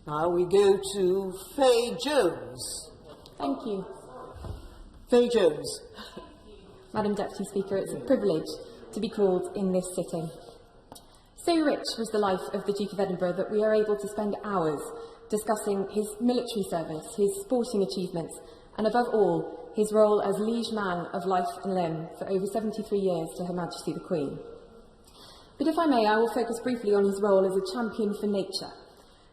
Now we go to Fay Jones. Thank you. Fay Jones. Madam Deputy Speaker, it's a privilege to be called in this sitting. So rich was the life of the Duke of Edinburgh that we are able to spend hours discussing his military service, his sporting achievements, and above all, his role as liege man of life and limb for over 73 years to Her Majesty the Queen. But if I may, I will focus briefly on his role as a champion for nature,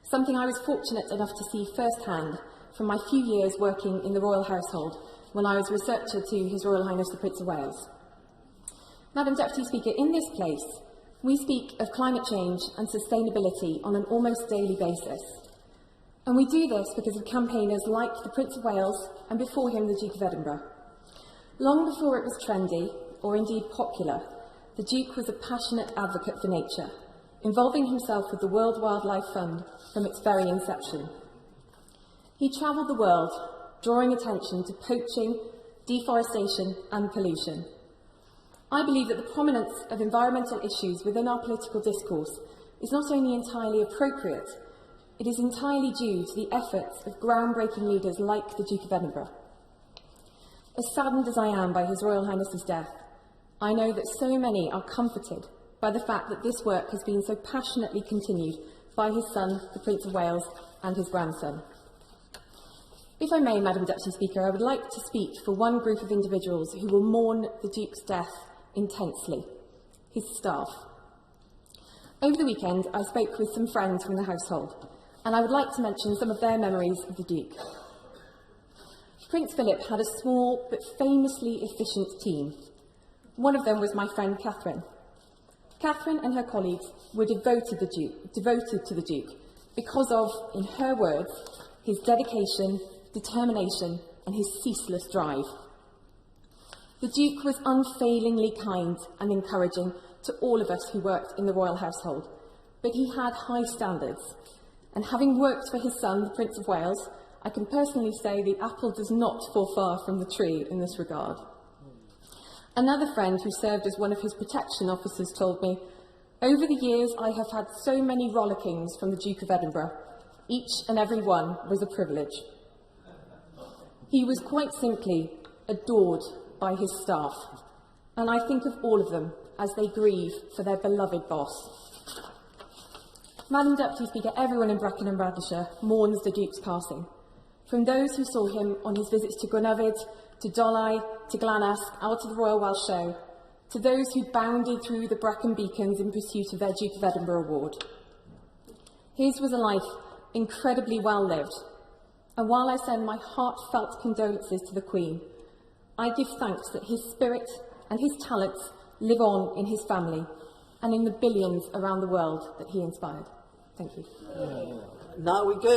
something I was fortunate enough to see firsthand from my few years working in the royal household when I was researcher to His Royal Highness the Prince of Wales. Madam Deputy Speaker, in this place, we speak of climate change and sustainability on an almost daily basis. And we do this because of campaigners like the Prince of Wales and before him the Duke of Edinburgh. Long before it was trendy, or indeed popular, the Duke was a passionate advocate for nature, involving himself with the World Wildlife Fund from its very inception. He travelled the world, drawing attention to poaching, deforestation and pollution. I believe that the prominence of environmental issues within our political discourse is not only entirely appropriate, it is entirely due to the efforts of groundbreaking leaders like the Duke of Edinburgh. As saddened as I am by His Royal Highness's death, I know that so many are comforted by the fact that this work has been so passionately continued by his son, the Prince of Wales, and his grandson. If I may, Madam Deputy Speaker, I would like to speak for one group of individuals who will mourn the Duke's death intensely: his staff. Over the weekend, I spoke with some friends from the household, and I would like to mention some of their memories of the Duke. Prince Philip had a small but famously efficient team. One of them was my friend Catherine. Catherine and her colleagues were devoted to the Duke because of, in her words, his dedication, determination and his ceaseless drive. The Duke was unfailingly kind and encouraging to all of us who worked in the royal household, but he had high standards. And having worked for his son, the Prince of Wales, I can personally say the apple does not fall far from the tree in this regard. Another friend who served as one of his protection officers told me, "Over the years I have had so many rollickings from the Duke of Edinburgh. Each and every one was a privilege." He was quite simply adored by his staff, and I think of all of them as they grieve for their beloved boss. Madam Deputy Speaker, everyone in Brecon and Radnorshire mourns the Duke's passing. From those who saw him on his visits to Gwynedd, to Dolai, to Glanas, out to the Royal Welsh Show, to those who bounded through the Brecon beacons in pursuit of their Duke of Edinburgh award. His was a life incredibly well lived, and while I send my heartfelt condolences to the Queen, I give thanks that his spirit and his talents live on in his family and in the billions around the world that he inspired. Thank you. Now we go